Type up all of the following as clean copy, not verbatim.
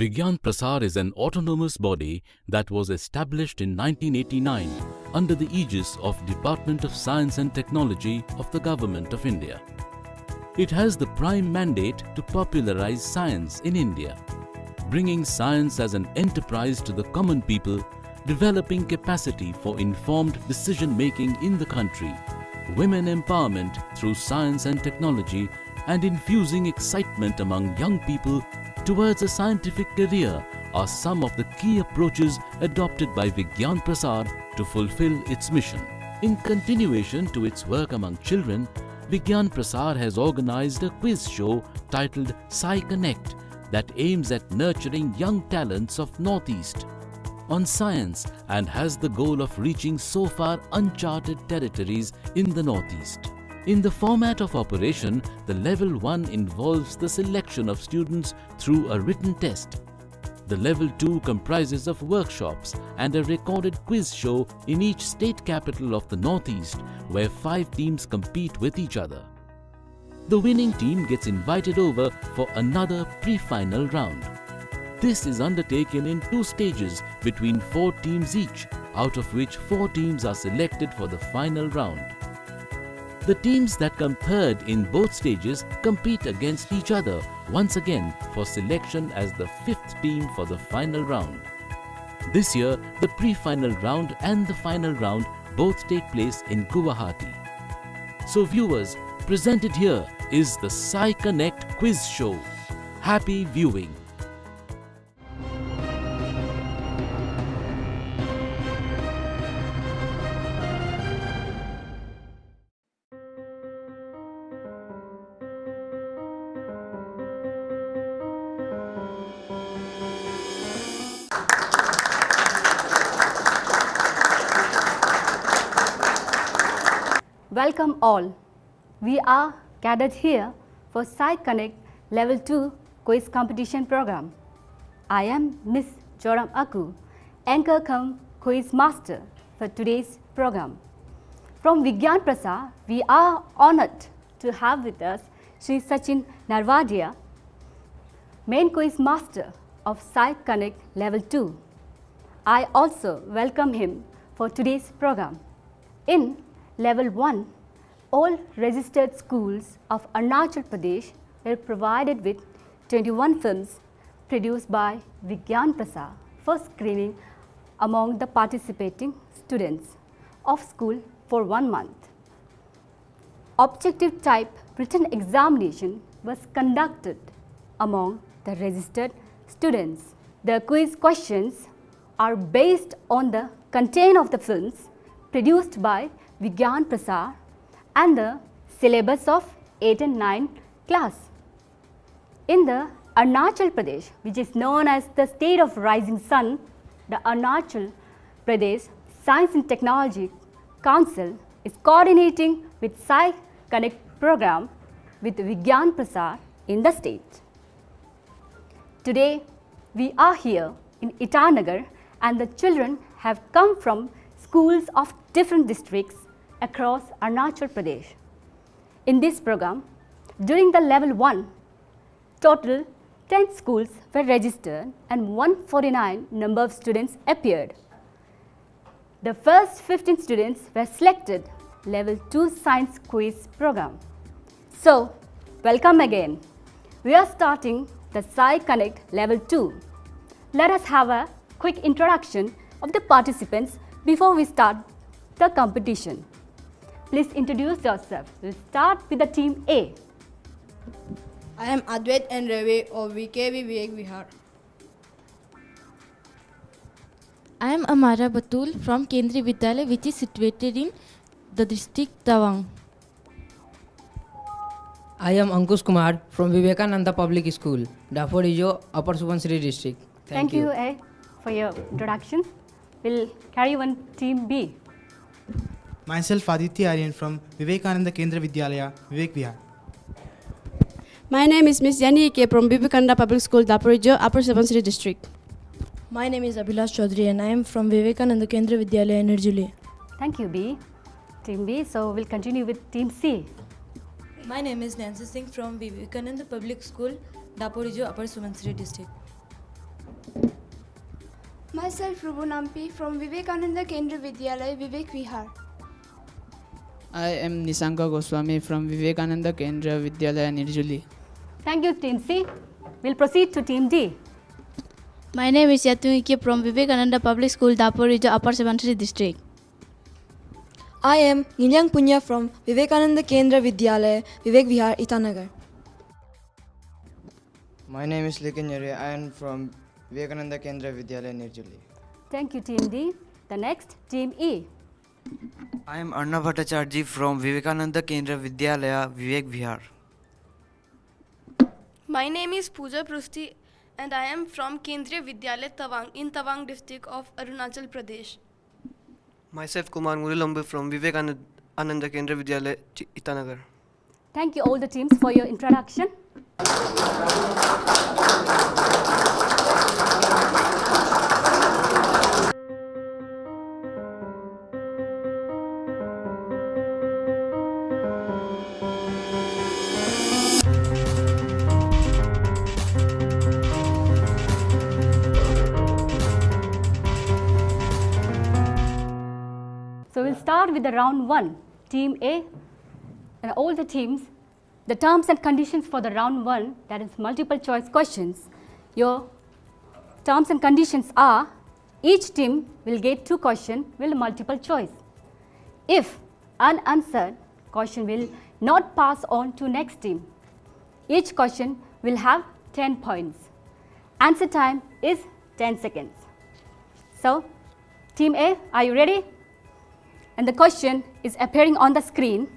Vigyan Prasar is an autonomous body that was established in 1989 under the aegis of Department of Science and Technology of the Government of India. It has the prime mandate to popularize science in India, bringing science as an enterprise to the common people, developing capacity for informed decision-making in the country, women empowerment through science and technology, and infusing excitement among young people towards a scientific career are some of the key approaches adopted by Vigyan Prasar to fulfill its mission. In continuation to its work among children, Vigyan Prasar has organized a quiz show titled Sci-Connect that aims at nurturing young talents of Northeast on science and has the goal of reaching so far uncharted territories in the Northeast. In the format of operation, the Level 1 involves the selection of students through a written test. The Level 2 comprises of workshops and a recorded quiz show in each state capital of the Northeast, where 5 teams compete with each other. The winning team gets invited over for another pre-final round. This is undertaken in 2 stages between 4 teams each, out of which 4 teams are selected for the final round. The teams that come third in both stages compete against each other once again for selection as the 5th team for the final round. This year, the pre-final round and the final round both take place in Guwahati. So viewers, presented here is the Sci-Connect quiz show. Happy viewing! Welcome all. We are gathered here for Sci-Connect Level 2 Quiz Competition Program. I am Miss Joram Aku, Anchor cum Quiz Master for today's program. From Vigyan Prasar, we are honored to have with us Sri Sachin Narvadia, Main Quiz Master of Sci-Connect Level 2. I also welcome him for today's program. In Level 1, all registered schools of Arunachal Pradesh were provided with 21 films produced by Vigyan Prasar for screening among the participating students of school for 1 month. Objective type written examination was conducted among the registered students. The quiz questions are based on the content of the films produced by Vigyan Prasar and the syllabus of 8 and 9 class. In the Arunachal Pradesh, which is known as the state of rising sun, the Arunachal Pradesh Science and Technology Council is coordinating with Sci-Connect program with Vigyan Prasar in the state. Today, we are here in Itanagar and the children have come from schools of different districts across Arunachal Pradesh. In this program, during the Level 1, total 10 schools were registered and 149 number of students appeared. The first 15 students were selected Level 2 Science Quiz program. So, welcome again. We are starting the Sci-Connect Level 2. Let us have a quick introduction of the participants before we start the competition. Please introduce yourself. We'll start with the team A. I am Advait and Ravi of VKV Vivek Vihar. I am Amara Batul from Kendriya Vidyalaya, which is situated in the district Tawang. I am Ankush Kumar from Vivekananda Public School, Daporijo, Upper Subansiri district. Thank you, A, for your introduction. We'll carry on team B. Myself Aditya Aryan from Vivekananda Kendriya Vidyalaya, Vivek Vihar. My name is Miss Yani K from Vivekananda Public School, Daporijo, Upper Subansiri district. My name is Abhilash Chaudhary and I am from Vivekananda Kendriya Vidyalaya, Nirjuli. Thank you, B. Team B. So we'll continue with team C. My name is Nancy Singh from Vivekananda Public School, Daporijo, Upper Subansiri district. Myself Rubunampi from Vivekananda Kendra Vidyalaya, Vivek Vihar. I am Nisanka Goswami from Vivekananda Kendra Vidyalaya, Nirjuli. Thank you, Team C. We'll proceed to Team D. My name is Yatunike from Vivekananda Public School, Daporijo, Upper Subansiri District. I am Nilyang Punya from Vivekananda Kendra Vidyalaya, Vivek Vihar, Itanagar. My name is Likanyare. I am from Vivekananda Kendra Vidyalaya, Nirjuli. Thank you, Team D. The next, Team E. I am Arnav Bhattacharjee from Vivekananda Kendra Vidyalaya, Vivek Vihar. My name is Pooja Prusti and I am from Kendriya Vidyalaya Tawang in Tawang district of Arunachal Pradesh. Myself Kumar Murilambu from Vivekananda Kendra Vidyalaya, Itanagar. Thank you all the teams for your introduction. So we'll start with the round 1. Team A and all the teams, the terms and conditions for the round 1, that is multiple choice questions. Your terms and conditions are, each team will get 2 questions with multiple choice. If unanswered, question will not pass on to next team. Each question will have 10 points. Answer time is 10 seconds. So, Team A, are you ready? And the question is appearing on the screen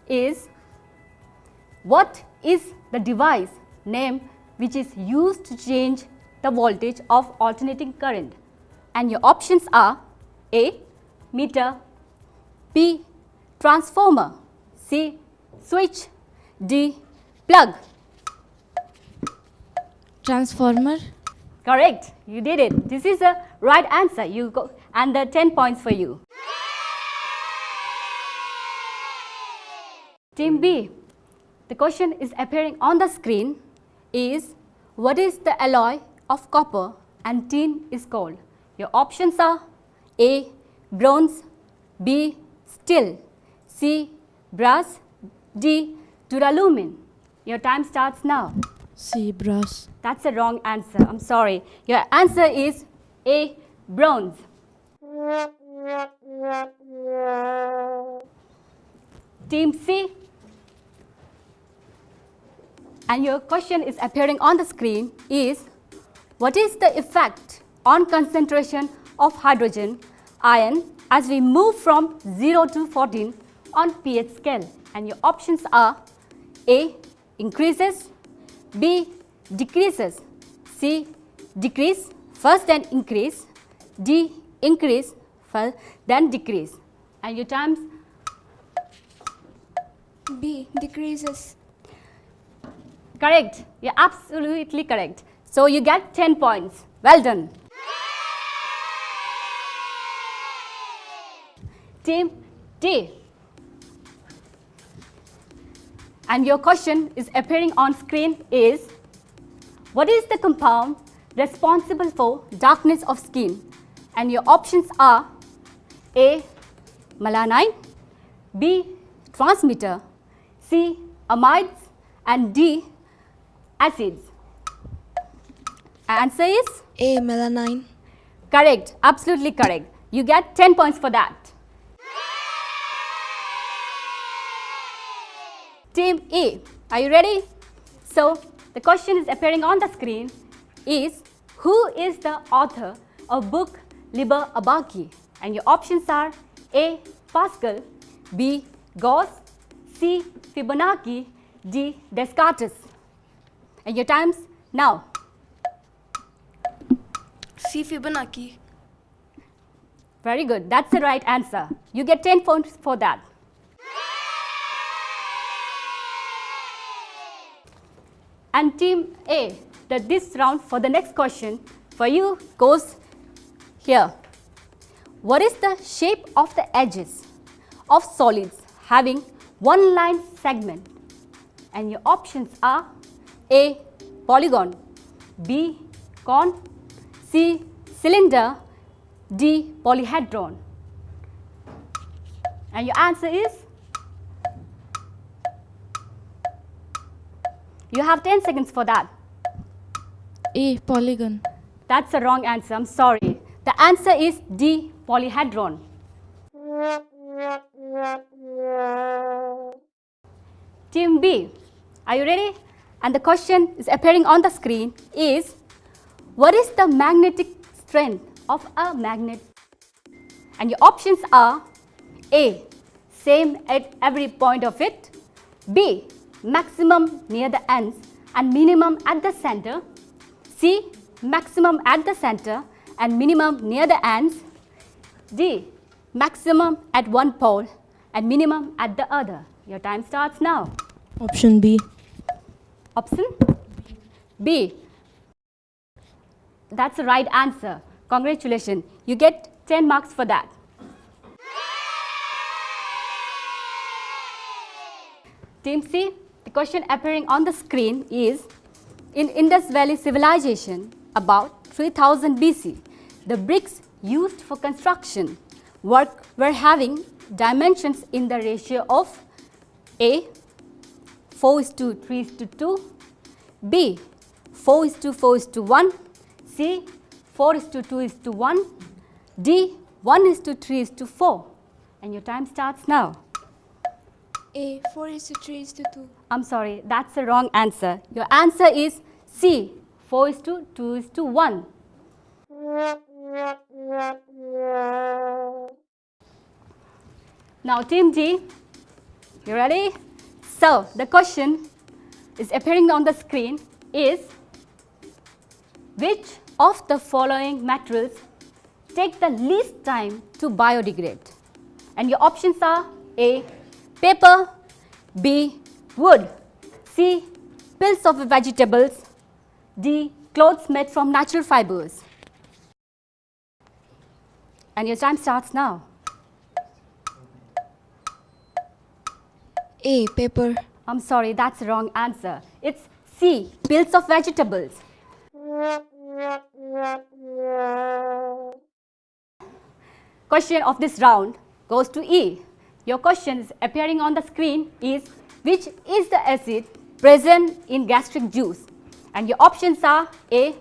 is, what is the device name which is used to change the voltage of alternating current? And your options are A, meter, B, transformer, C, switch, D, plug. Transformer. Correct, you did it. This is the right answer. You go, and the 10 points for you. Team B, the question is appearing on the screen is, what is the alloy of copper and tin is called? Your options are A, bronze, B, steel, C, brass, D, duralumin. Your time starts now. C, brass. That's a wrong answer. I'm sorry. Your answer is A, bronze. Team C, and your question is appearing on the screen is, what is the effect on concentration of hydrogen ion as we move from 0 to 14 on pH scale? And your options are A, increases, B, decreases, C, decrease, first then increase, D, increase, first then decrease. And your times? B, decreases. Correct. You're absolutely correct. So you get 10 points. Well done. Team D. And your question is appearing on screen is, what is the compound responsible for darkness of skin? And your options are A, melanin, B, transmitter, C, amides, and D, acids. Answer is? A, melanin. Correct, absolutely correct. You get 10 points for that. Team E, are you ready? So, the question is appearing on the screen is, who is the author of book Liber Abaci? And your options are A, Pascal, B, Gauss, C, Fibonacci, D, Descartes. And your times now. C, Fibonacci. Very good. That's the right answer. You get 10 points for that. And Team A, this round for the next question for you goes here. What is the shape of the edges of solids having one line segment? And your options are A, polygon, B, cone, C, cylinder, D. polyhedron. And your answer is? You have 10 seconds for that. A. Polygon. That's the wrong answer. I'm sorry. The answer is D. polyhedron. Team B, are you ready? And the question is appearing on the screen is, what is the magnetic strength of a magnet? And your options are A. Same at every point of it. B. Maximum near the ends and minimum at the center. C. Maximum at the center and minimum near the ends. D. Maximum at one pole and minimum at the other. Your time starts now. Option B. Option B. That's the right answer. Congratulations. You get 10 marks for that. Team C, the question appearing on the screen is, in Indus Valley civilization about 3000 BC, the bricks used for construction work were having dimensions in the ratio of A. 4:3:2, B. 4:4:1, C. 4:2:1, D. 1:3:4. And your time starts now. A. 4:3:2. I'm sorry, that's the wrong answer. Your answer is C. 4:2:1. Now Team D, you ready? So the question is appearing on the screen is, which of the following materials take the least time to biodegrade? And your options are A. paper, B. wood, C. peels of vegetables, D. clothes made from natural fibers. And your time starts now. A. Paper. I'm sorry, that's the wrong answer. It's C. peels of vegetables. Question of this round goes to E. Your question is appearing on the screen is, which is the acid present in gastric juice? And your options are A.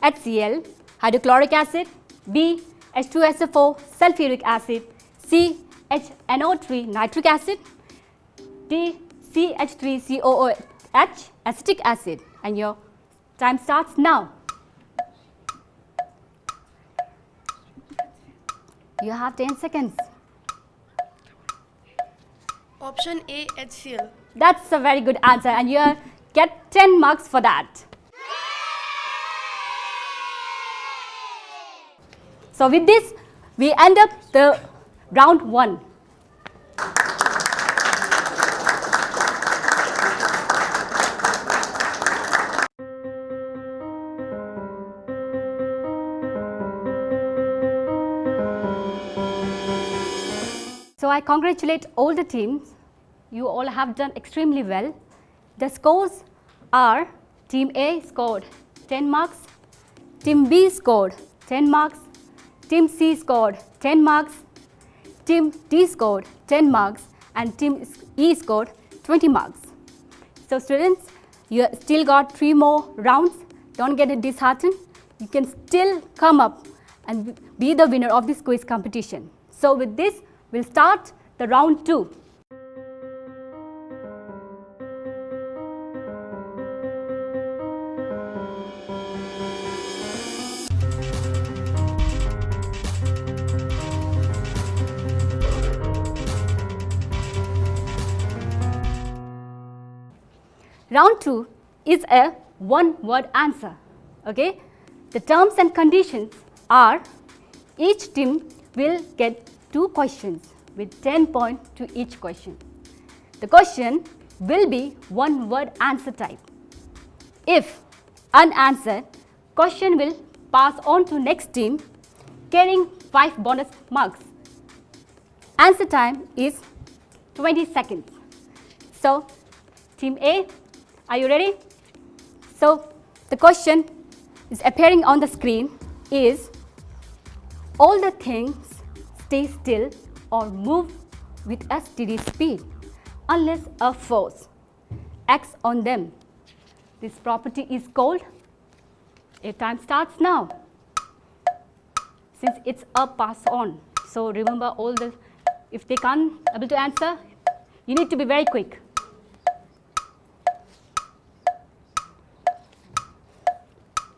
HCl, hydrochloric acid, B. H2SO4, sulfuric acid, C. HNO3, nitric acid, D. CH3COOH, acetic acid. And your time starts now. You have 10 seconds. Option A, HCl. That's a very good answer and you get 10 marks for that. So with this, we end up the round 1. So I congratulate all the teams. You all have done extremely well. The scores are, Team A scored 10 marks, Team B scored 10 marks, Team C scored 10 marks, Team D scored 10 marks, and Team E scored 20 marks. So students, you still got 3 more rounds. Don't get disheartened. You can still come up and be the winner of this quiz competition. So with this, we'll start the round 2. Round 2 is a one-word answer. Okay? The terms and conditions are, each team will get 2 questions with 10 points to each question. The question will be one-word answer type. If unanswered, question will pass on to next team carrying 5 bonus marks. Answer time is 20 seconds. So, Team A, are you ready? So, the question is appearing on the screen is, all the things stay still or move with a steady speed unless a force acts on them. This property is called, your time starts now, since it's a pass on. So remember all the, if they can't able to answer, you need to be very quick.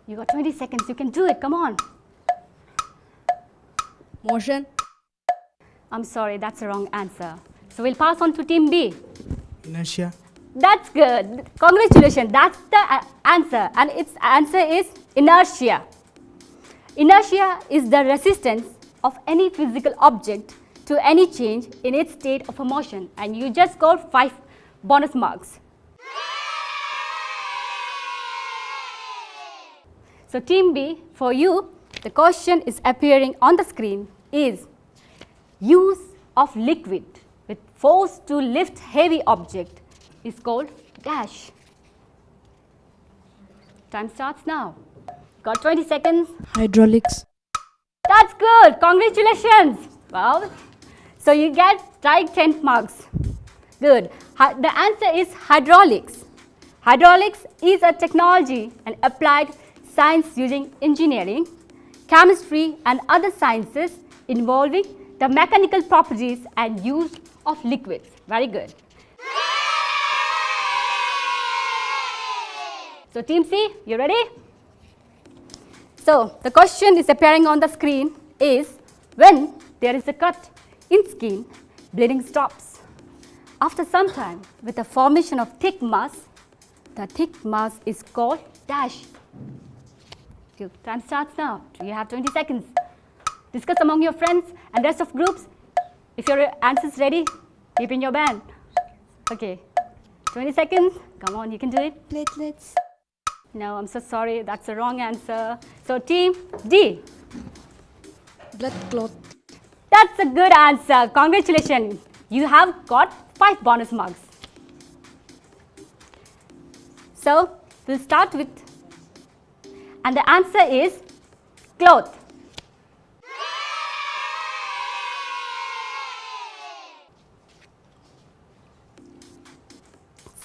You got 20 seconds, you can do it, come on. Motion. I'm sorry, that's the wrong answer. So we'll pass on to team B. Inertia. That's good. Congratulations, that's the answer. And its answer is inertia. Inertia is the resistance of any physical object to any change in its state of motion. And you just got 5 bonus marks. So team B, for you, the question is appearing on the screen is use of liquid with force to lift heavy object is called dash. Time starts now. Got 20 seconds. Hydraulics. That's good. Congratulations. Wow. So you get right 10 marks. Good. The answer is hydraulics. Hydraulics is a technology and applied science using engineering, chemistry and other sciences involving the mechanical properties and use of liquids. Very good. So team C, you ready? So the question is appearing on the screen is when there is a cut in skin, bleeding stops. After some time with the formation of thick mass, the thick mass is called dash. Time starts now. You have 20 seconds. Discuss among your friends and rest of groups. If your answer is ready, keep in your band. Okay, 20 seconds. Come on, you can do it. Platelets. No, I'm so sorry. That's the wrong answer. So team D. Blood clot. That's a good answer. Congratulations. You have got 5 bonus marks. So we'll start with, and the answer is cloth.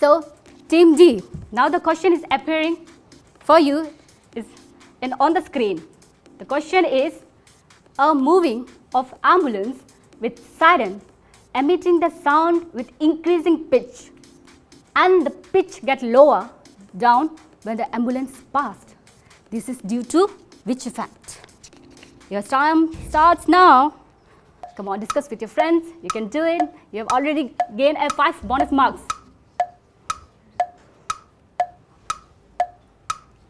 So team D, now the question is appearing for you is on the screen. The question is a moving of ambulance with siren emitting the sound with increasing pitch, and the pitch get lower down when the ambulance passed. This is due to which effect? Your time starts now. Come on, discuss with your friends. You can do it. You have already gained 5 bonus marks.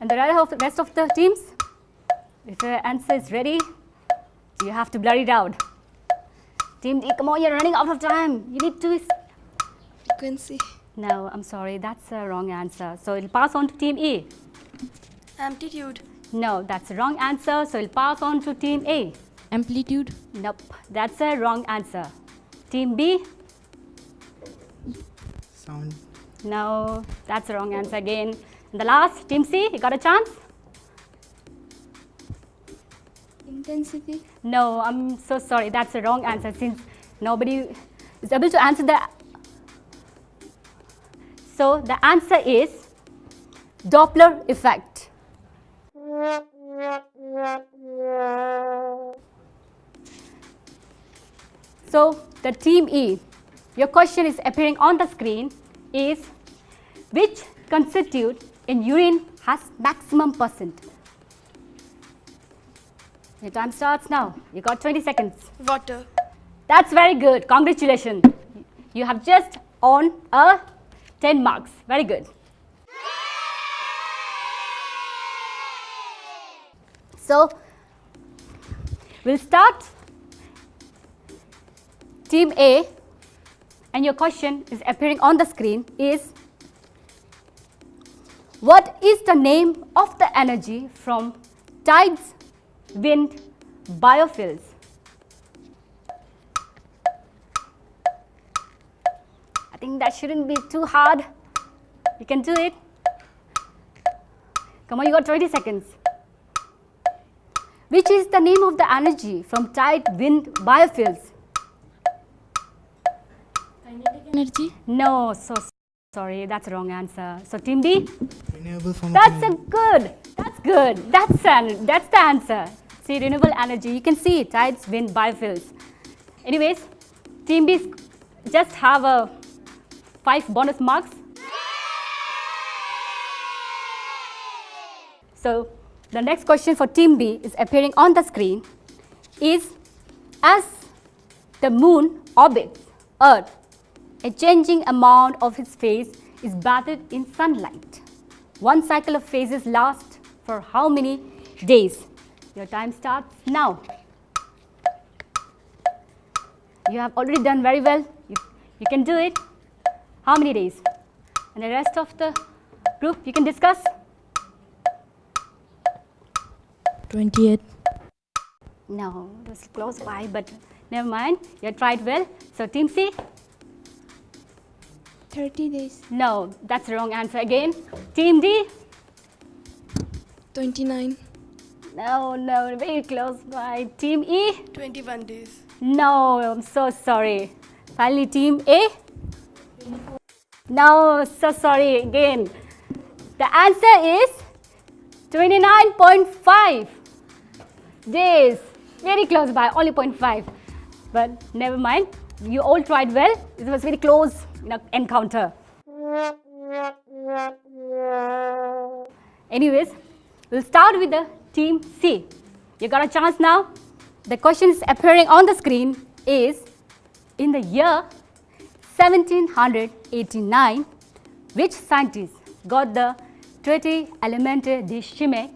And the rest of the teams, if your answer is ready, you have to blur it out. Team D, come on, you're running out of time. You need to... Frequency. No, I'm sorry, that's the wrong answer. So it'll pass on to team E. Amplitude. No, that's the wrong answer. So it'll pass on to team A. Amplitude. Nope, that's the wrong answer. Team B. Sound. No, that's the wrong answer again. And the last, team C, you got a chance? Intensity. No, I'm so sorry, that's the wrong answer since nobody is able to answer that. So the answer is Doppler effect. So the team E, your question is appearing on the screen is which constitute in urine has maximum percent? Your time starts now. You got 20 seconds. Water. That's very good. Congratulations. You have just earned 10 marks. Very good. So we'll start team A, and your question is appearing on the screen is what is the name of the energy from tides, wind, biofuels? I think that shouldn't be too hard. You can do it. Come on, you got 20 seconds. Which is the name of the energy from tide, wind, biofuels? Kinetic energy? No, so sorry, that's the wrong answer. So team B? Renewable form That's of a good. That's good. That's the answer. See, renewable energy. You can see tides, wind, biofuels. Anyways, team B just have a 5 bonus marks. So the next question for team B is appearing on the screen is, as the moon orbits Earth, a changing amount of its phase is bathed in sunlight. One cycle of phases lasts for how many days? Your time starts now. You have already done very well. You can do it. How many days? And the rest of the group, you can discuss. 28. No, it was close by, but never mind. You tried well. So team C? 30 days. No, that's the wrong answer again. Team D? 29. No, very close by. Team E? 21 days. No, I'm so sorry. Finally, team A? No, so sorry again. The answer is 29.5 days. Very close by, only 0.5. But never mind. You all tried well. It was very close encounter. Anyways, we'll start with the team C. You got a chance now. The question is appearing on the screen is, in the year 1789, which scientist got the Traité élémentaire de chimie,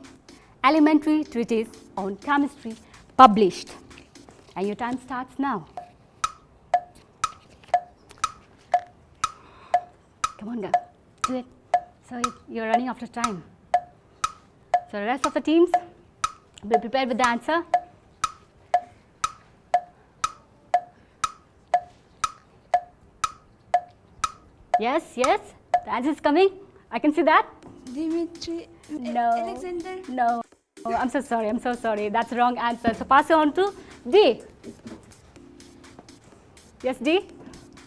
elementary treatise on chemistry, published? And your time starts now. Come on, girl, do it. So you're running out of time. So the rest of the teams, be prepared with the answer. Yes, the answer is coming. I can see that. Dimitri. No. Alexander. No. Oh, I'm so sorry. That's the wrong answer. So pass it on to D. Yes, D?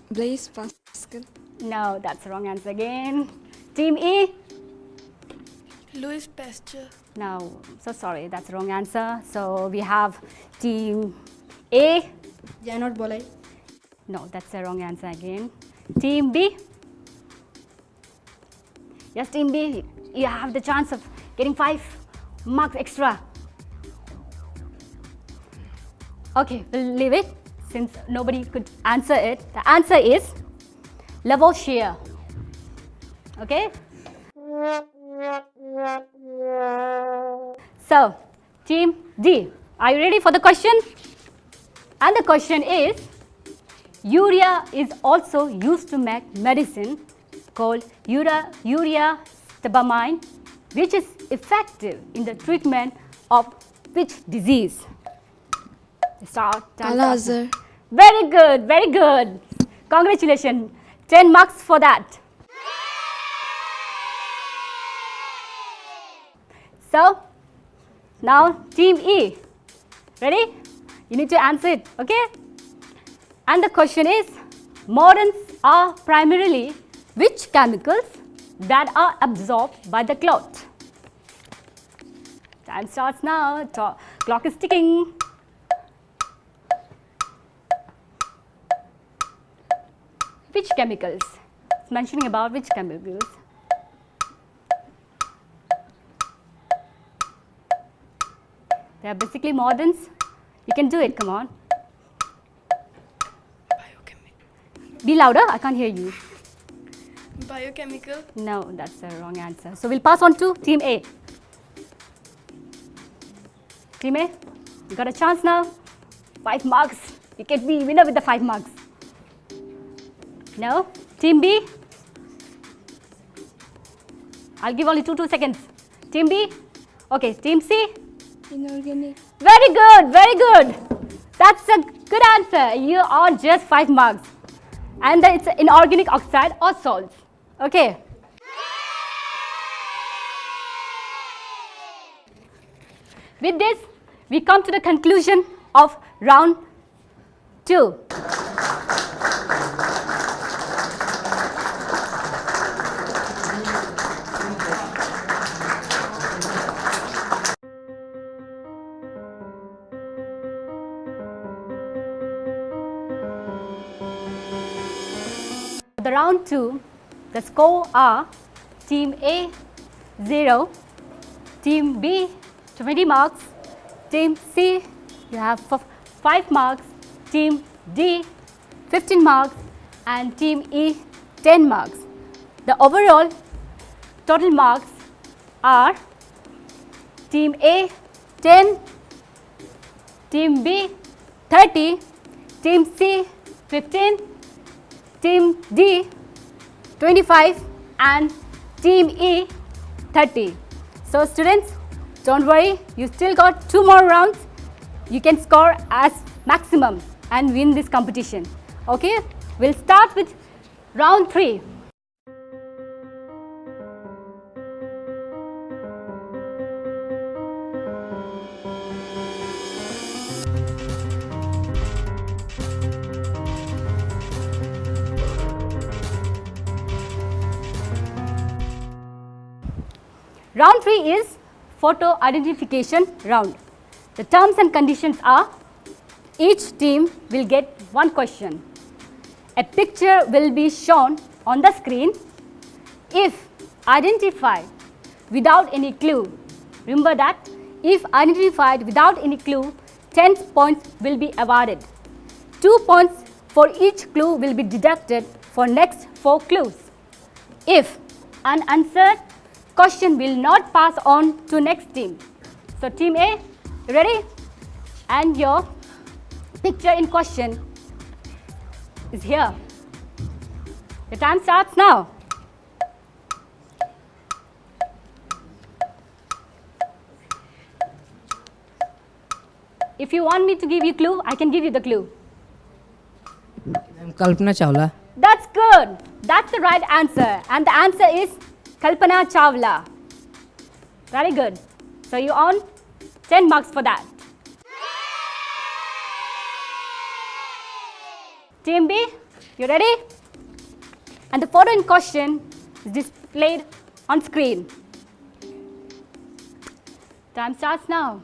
Blaise Pascal. No, that's the wrong answer again. Team E? Louis Pasteur. No, so sorry, that's the wrong answer. So we have team A. Janot Bolai. No, that's the wrong answer again. Team B? Yes, team B, you have the chance of getting 5 marks extra. Okay, we'll leave it since nobody could answer it. The answer is Lavoisier. Okay? So, team D, are you ready for the question? And the question is, urea is also used to make medicine called urea stabamine, which is effective in the treatment of which disease? Start. Kala Azar. Very good. Congratulations. 10 marks for that. So, now team E. Ready? You need to answer it, okay? And the question is, mordants are primarily which chemicals that are absorbed by the cloth? Time starts now. Clock is ticking. Which chemicals? It's mentioning about which chemicals. They are basically mordants. You can do it, come on. Be louder, I can't hear you. Biochemical. No, that's the wrong answer. So we'll pass on to team A. Team A, you got a chance now. 5 marks. You can be winner with the 5 marks. No? Team B? I'll give only 2 seconds. Team B? Okay, team C? Inorganic. Very good. That's a good answer. You are just 5 marks. And it's inorganic oxide or salts. Okay. With this, we come to the conclusion of round 2. The round 2, the score are Team A 0, Team B 20 marks, Team C you have 5 marks, Team D 15 marks and Team E 10 marks. The overall total marks are Team A 10, Team B 30, Team C 15, Team D 25 and Team E 30. So students, don't worry, you still got 2 more rounds. You can score as maximum and win this competition. Okay, we'll start with round 3. Round 3 is photo identification round. The terms and conditions are, each team will get 1 question. A picture will be shown on the screen. If identified without any clue, remember that if identified without any clue, 10 points will be awarded. 2 points for each clue will be deducted for next 4 clues. If unanswered, question will not pass on to next team. So Team A, you ready? And your picture in question is here. The time starts now. If you want me to give you clue, I can give you the clue. I'm Kalpana Chawla. That's good. That's the right answer. And the answer is Kalpana Chawla. Very good. So you earn 10 marks for that. Team B, you ready? And the photo in question is displayed on screen. Time starts now.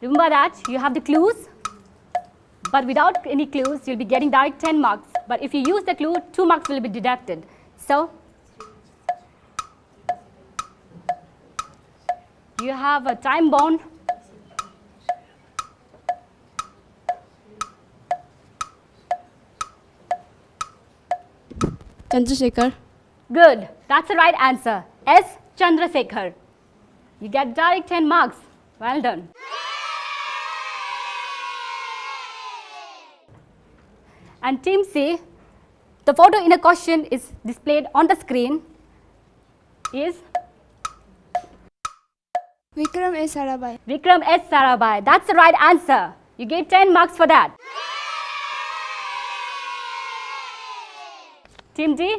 Remember that you have the clues, but without any clues, you'll be getting direct 10 marks. But if you use the clue, 2 marks will be deducted. So, you have a time bound. Chandrasekhar. Good. That's the right answer. S. Chandrasekhar. You get direct 10 marks. Well done. And Team C, the photo in a question is displayed on the screen is Vikram S. Sarabhai. Vikram S. Sarabhai. That's the right answer. You get 10 marks for that. Team D,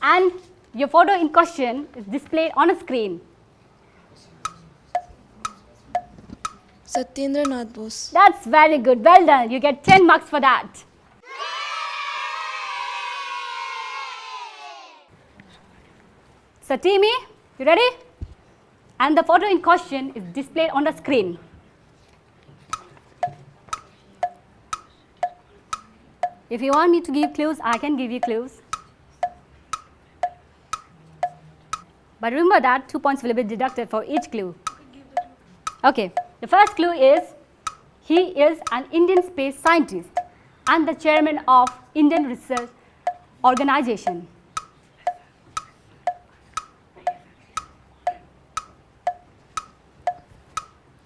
and your photo in question is displayed on a screen. Satyendra Nath Bose. That's very good. Well done. You get 10 marks for that. So Team E, you ready? And the photo in question is displayed on the screen. If you want me to give clues, I can give you clues. But remember that 2 points will be deducted for each clue. Okay, the first clue is, he is an Indian space scientist and the chairman of Indian Research Organization.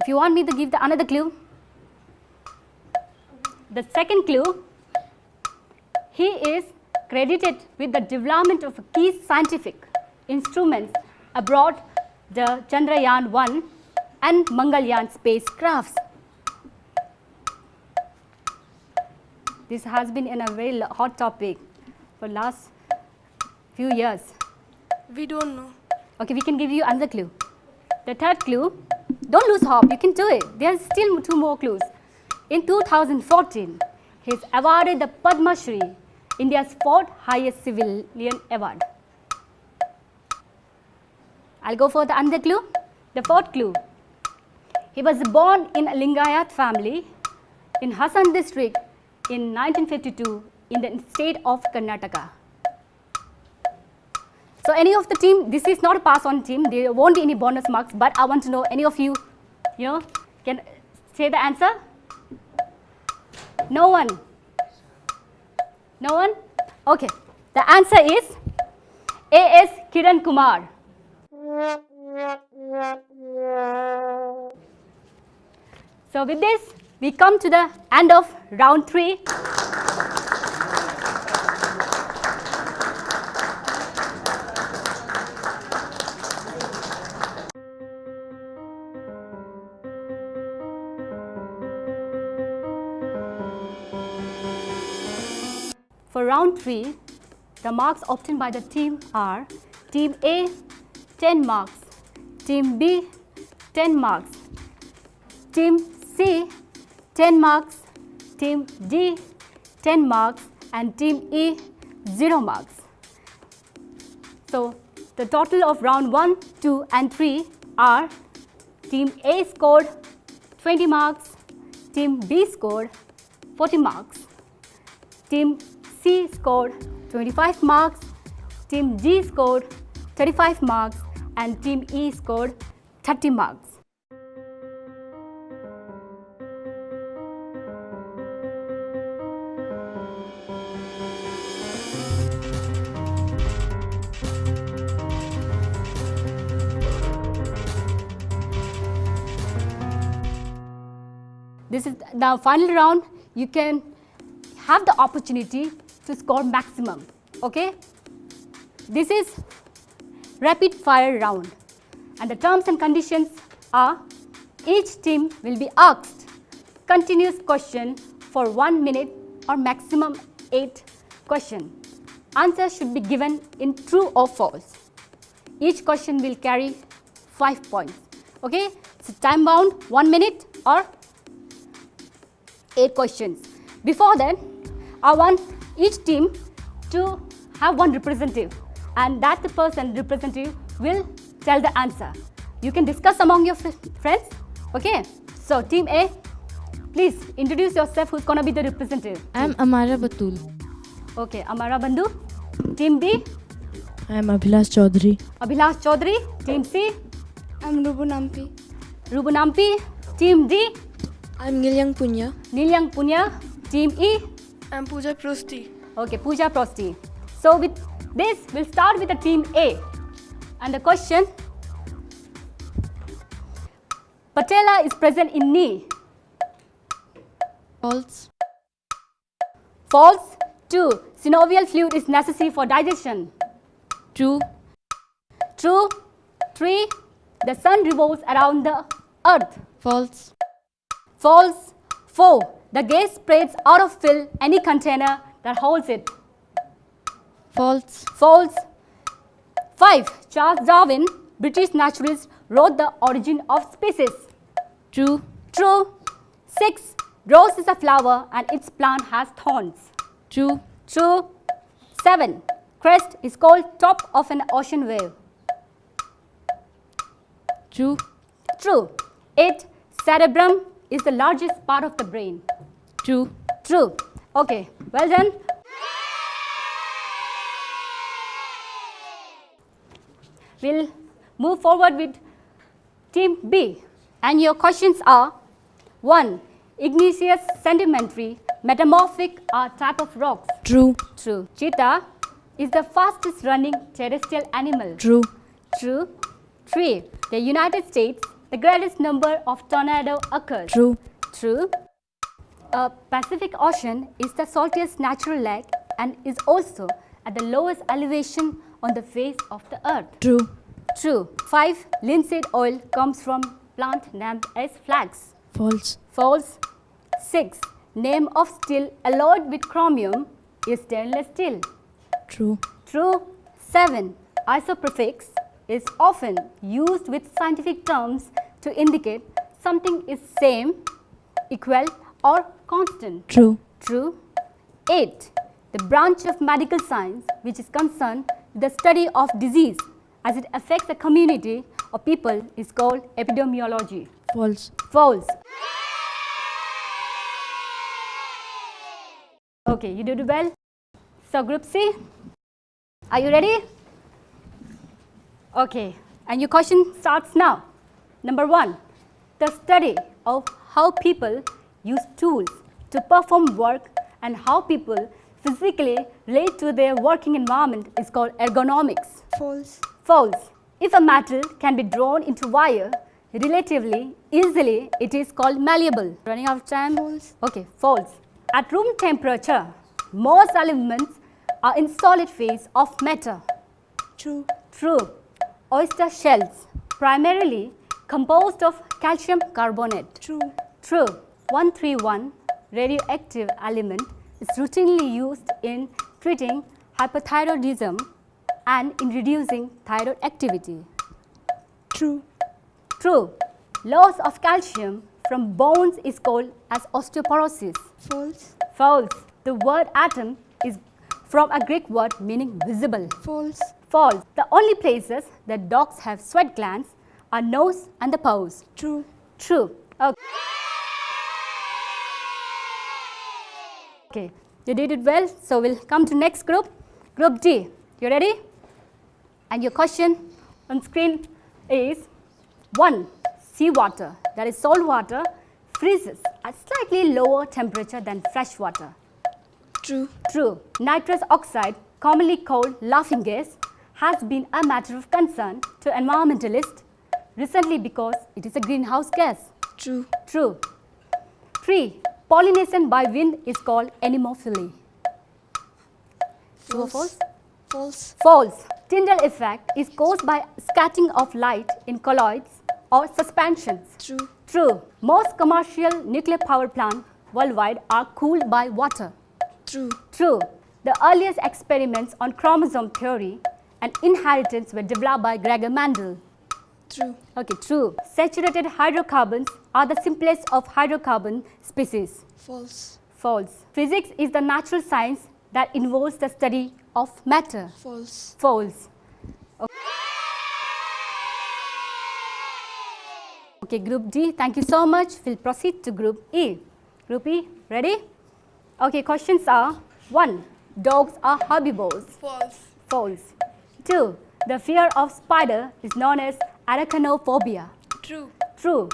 If you want me to give the another clue, the second clue, he is credited with the development of key scientific instruments aboard the Chandrayaan-1 and Mangalyaan spacecrafts. This has been in a very hot topic for last few years. We don't know. Okay, we can give you another clue. The third clue, don't lose hope, you can do it. There's still 2 more clues. In 2014, he's awarded the Padma Shri, India's 4th highest civilian award. I'll go for the another clue. The 4th clue, he was born in a Lingayat family in Assam district in 1952 in the state of Karnataka. So any of the team, this is not a pass on team, there won't be any bonus marks, but I want to know any of you, can say the answer? No one? No one? Okay, the answer is A.S. Kiran Kumar. So with this, we come to the end of round 3. For round 3, the marks obtained by the team are Team A 10 marks, Team B 10 marks, Team C 10 marks, Team D 10 marks, and Team E 0 marks. So the total of round 1, 2 and 3 are Team A scored 20 marks, Team B scored 40 marks, Team C scored 25 marks, Team G scored 35 marks, and Team E scored 30 marks. This is the final round. You can have the opportunity to score maximum, okay? This is rapid fire round, and the terms and conditions are each team will be asked continuous question for 1 minute or maximum 8 questions. Answers should be given in true or false. Each question will carry 5 points, okay? So time bound 1 minute or 8 questions. Before that, I want each team to have one representative, and that the representative will tell the answer. You can discuss among your friends, okay? So Team A, please introduce yourself. Who's gonna be the representative? I am Amara Batul. Okay, Amara Bandhu. Team B? I am Abhilash Chaudhary. Abhilash Chaudhary. Team C? I am Rubu Nampi. Rubu Nampi. Team D? I am Nilyang Punya. Nilyang Punya. Team E? I am Pooja Prosti. Okay, Pooja Prosti. So with this, we'll start with the Team A. And the question, patella is present in knee. False. False. 2. Synovial fluid is necessary for digestion. True. True. 3. The sun revolves around the earth. False. False. 4. The gas spreads out of fill any container that holds it. False. False. 5. Charles Darwin, British naturalist, wrote The Origin of Species. True. True. 6. Rose is a flower and its plant has thorns. True. True. 7. Crest is called top of an ocean wave. True. True. 8. Cerebrum is the largest part of the brain. True. True. Okay, well done. We'll move forward with Team B. And your questions are: 1. Igneous, sedimentary, metamorphic are type of rocks. True. True. Cheetah is the fastest running terrestrial animal. True. True. 3. The United States, the greatest number of tornado occurs. True. True. Pacific Ocean is the saltiest natural lake and is also at the lowest elevation on the face of the earth. True. True. 5. Linseed oil comes from plant named as flax. False. False. 6. Name of steel alloyed with chromium is stainless steel. True. True. 7. Isoprefix is often used with scientific terms to indicate something is same, equal or constant. True. True. 8. The branch of medical science which is concerned with the study of disease as it affects a community or people is called epidemiology. False. False. Okay, you did well. So group C, are you ready? Okay, and your question starts now. Number 1, the study of how people use tools to perform work and how people physically relate to their working environment is called ergonomics. False. False. If a metal can be drawn into wire relatively easily, it is called malleable. Running out of time? False. Okay, false. At room temperature, most elements are in solid phase of matter. True. True. Oyster shells, primarily composed of calcium carbonate. True. True. 131 radioactive element is routinely used in treating hypothyroidism and in reducing thyroid activity. True. True. Loss of calcium from bones is called as osteoporosis. False. False. The word atom is from a Greek word meaning visible. False. False. The only places that dogs have sweat glands are nose and the paws. True. True. Okay. Okay, you did it well. So we'll come to next group. Group D. You ready? And your question on screen is 1. Seawater, that is salt water, freezes at slightly lower temperature than fresh water. True. True. Nitrous oxide, commonly called laughing gas, has been a matter of concern to environmentalists recently because it is a greenhouse gas. True. True. 3. Pollination by wind is called anemophily. True or false? False. False. Tyndall effect is caused by scattering of light in colloids or suspensions. True. True. Most commercial nuclear power plants worldwide are cooled by water. True. True. The earliest experiments on chromosome theory and inheritance were developed by Gregor Mendel. True. Okay, true. Saturated hydrocarbons are the simplest of hydrocarbon species. False. False. Physics is the natural science that involves the study of matter. False. False. Okay, group D, thank you so much. We'll proceed to group E. Group E, ready? Okay, questions are 1. Dogs are herbivores. False. False. 2. The fear of spider is known as arachnophobia. True. True.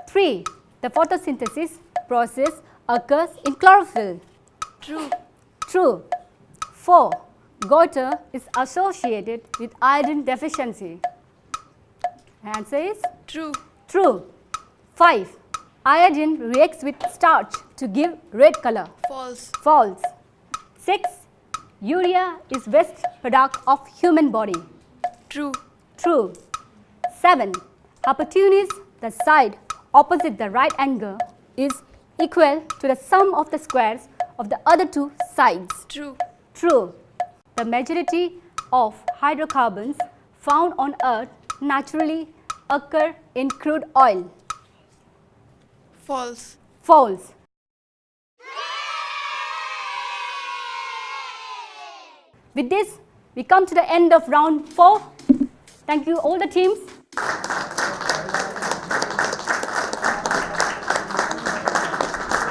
3. The photosynthesis process occurs in chlorophyll. True. True. 4. Goiter is associated with iron deficiency. Answer is True. true. 5. Iodine reacts with starch to give red color. False. False. 6. Urea is waste product of human body. True. True. 7. Hypotenuse, the side opposite the right angle, is equal to the sum of the squares of the other two sides. True. True. The majority of hydrocarbons found on Earth naturally occur in crude oil. False. False. With this, we come to the end of round 4. Thank you all the teams.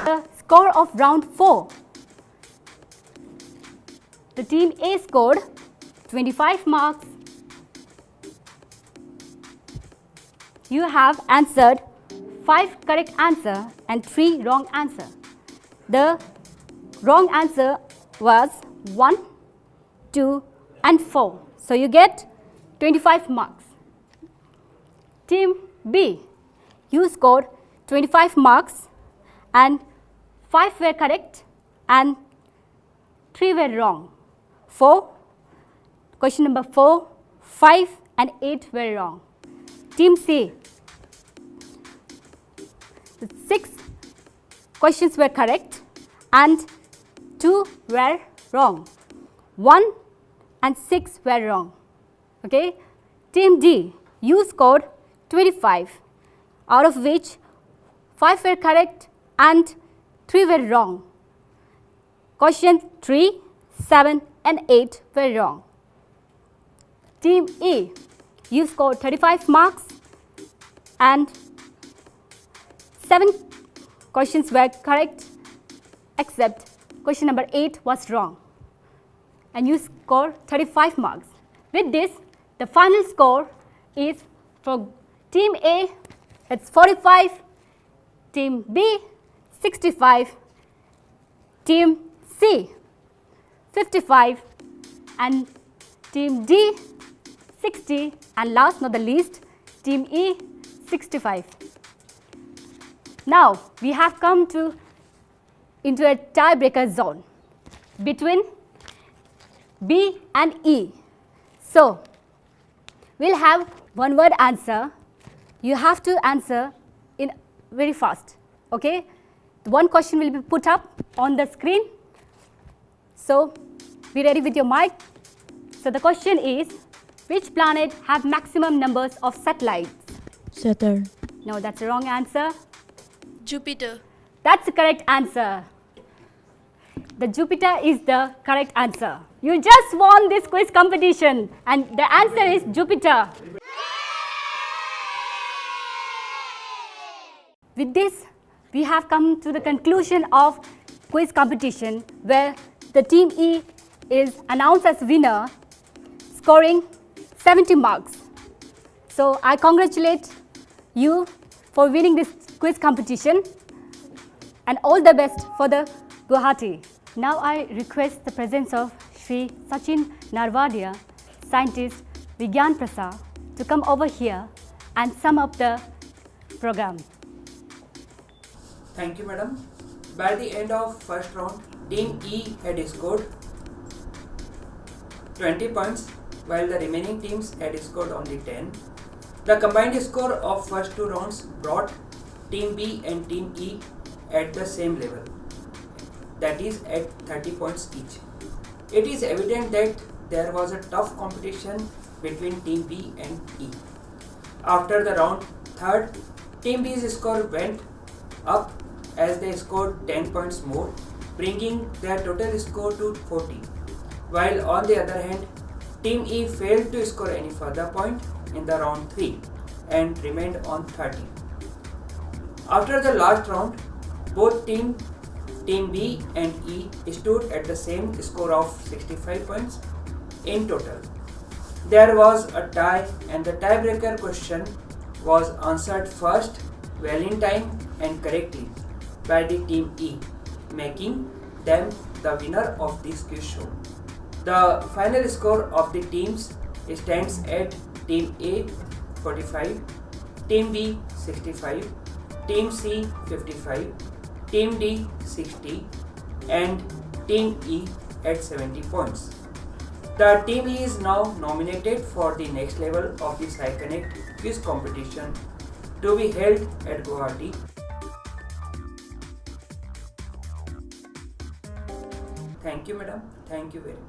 The score of round 4. The team A scored 25 marks. You have answered 5 correct answer and 3 wrong answer. The wrong answer was 1, 2 and 4. So you get 25 marks. Team B, you scored 25 marks and 5 were correct and 3 were wrong. Question number 4, 5 and 8 were wrong. Team C, the 6 questions were correct and 2 were wrong. 1 and 6 were wrong. Okay. Team D, you scored 25, out of which 5 were correct and 3 were wrong. Question 3, 7 and 8 were wrong. Team E, you scored 35 marks and 7 questions were correct except question number 8 was wrong. And you scored 35 marks. With this, the final score is for Team A, it's 45, Team B, 65, Team C, 55, and Team D, 60, and last not the least, Team E, 65. Now, we have come into a tiebreaker zone between B and E. So, we'll have one word answer. You have to answer in very fast, okay? One question will be put up on the screen. So, be ready with your mic. So, the question is, which planet have maximum numbers of satellites? Saturn. No, that's the wrong answer. Jupiter. That's the correct answer. The Jupiter is the correct answer. You just won this quiz competition and the answer is Jupiter. With this, we have come to the conclusion of quiz competition where the Team E is announced as winner, scoring 70 marks. So I congratulate you for winning this quiz competition and all the best for the Guwahati. Now I request the presence of Sri Sachin Narwadia, scientist Vigyan Prasar, to come over here and sum up the program. Thank you, madam. By the end of first round, Team E had scored 20 points, while the remaining teams had scored only 10. The combined score of first 2 rounds brought Team B and Team E at the same level, that is at 30 points each. It is evident that there was a tough competition between Team B and E. After the round 3rd, Team B's score went up as they scored 10 points more, bringing their total score to 40, while on the other hand, Team E failed to score any further point in the round 3 and remained on 30. After the last round, both Team B and E stood at the same score of 65 points in total. There was a tie and the tiebreaker question was answered first, well in time and correctly by the Team E, making them the winner of this quiz show. The final score of the teams stands at Team A 45, Team B 65, Team C 55, Team D 60 and Team E at 70 points. The Team E is now nominated for the next level of the Sci-Connect quiz competition to be held at Guwahati. Thank you, madam. Thank you very much.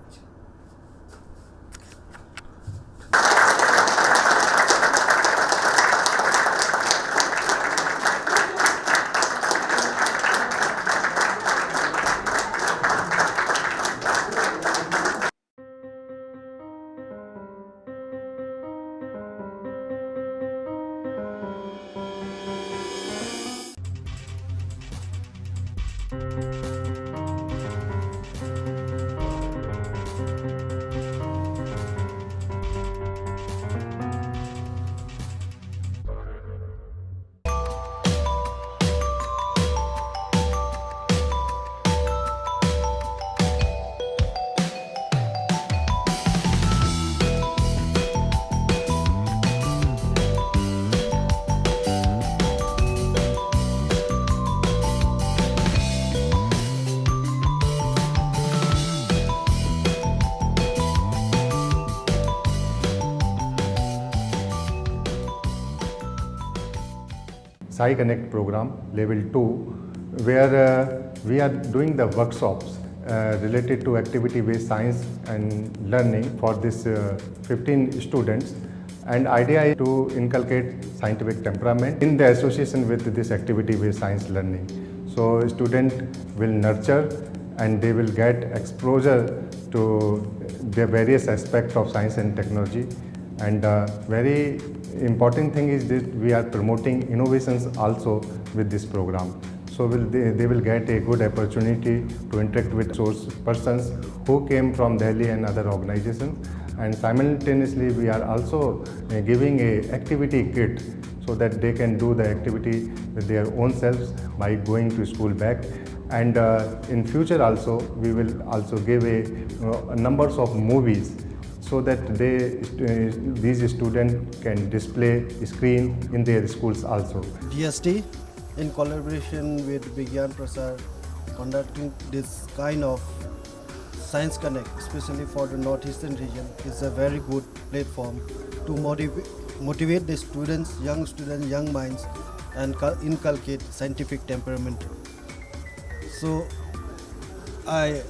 Sci-Connect program level 2, where we are doing the workshops related to activity-based science and learning for this 15 students And idea is to inculcate scientific temperament in the association with this activity-based science learning. So student will nurture and they will get exposure to the various aspects of science and technology. And very important thing is that we are promoting innovations also with this program. So they will get a good opportunity to interact with source persons who came from Delhi and other organizations. And simultaneously we are also giving a activity kit so that they can do the activity with their own selves by going to school back. And in future also we will also give a numbers of movies so that these students can display screen in their schools also. DST in collaboration with Vigyan Prasar conducting this kind of Science Connect, especially for the northeastern region, is a very good platform to motivate the students, young minds, and inculcate scientific temperament. So I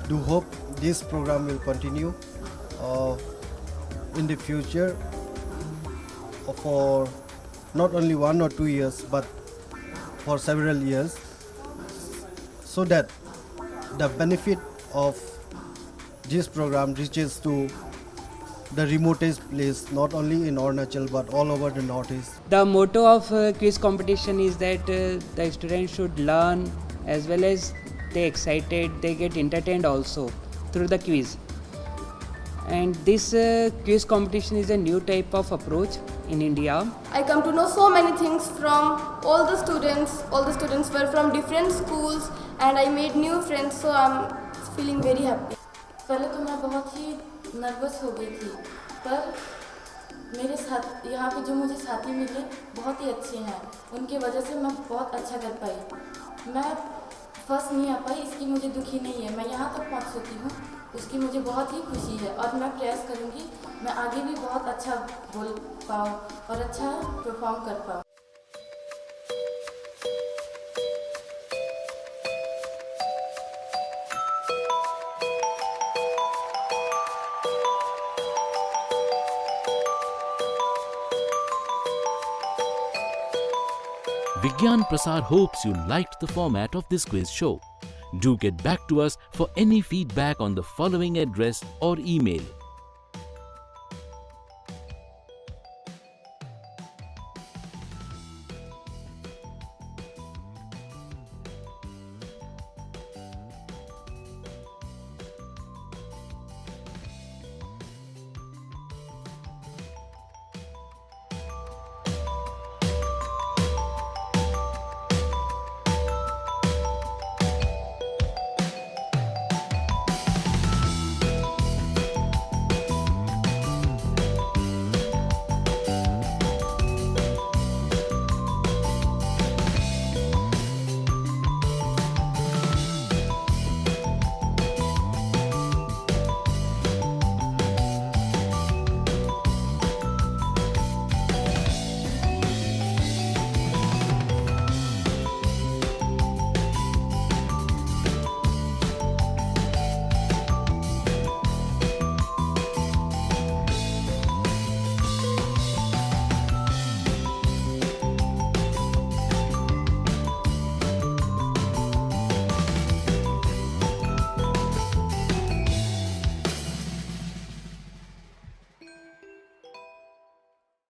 do hope this program will continue in the future for not only 1 or 2 years, but for several years, so that the benefit of this program reaches to the remotest place, not only in Arunachal but all over the northeast. The motto of quiz competition is that the students should learn as well as they excited, they get entertained also through the quiz. And this quiz competition is a new type of approach in India. I come to know so many things from all the students. All the students were from different schools and I made new friends, so I'm feeling very happy. पहले तो मैं बहुत ही nervous हो गई थी, पर मेरे साथ यहाँ पे जो मुझे साथी मिले बहुत ही अच्छे हैं, उनकी वजह से मैं बहुत अच्छा कर पाई। मैं फर्स्ट नहीं आ पाई, इसकी मुझे दुखी नहीं है, मैं यहाँ तक पहुँच चुकी हूँ, उसकी मुझे बहुत ही खुशी है और मैं प्रयास करूँगी मैं आगे भी बहुत अच्छा बोल पाऊँ और अच्छा परफॉर्म कर पाऊँ। Vigyan Prasar hopes you liked the format of this quiz show. Do get back to us for any feedback on the following address or email: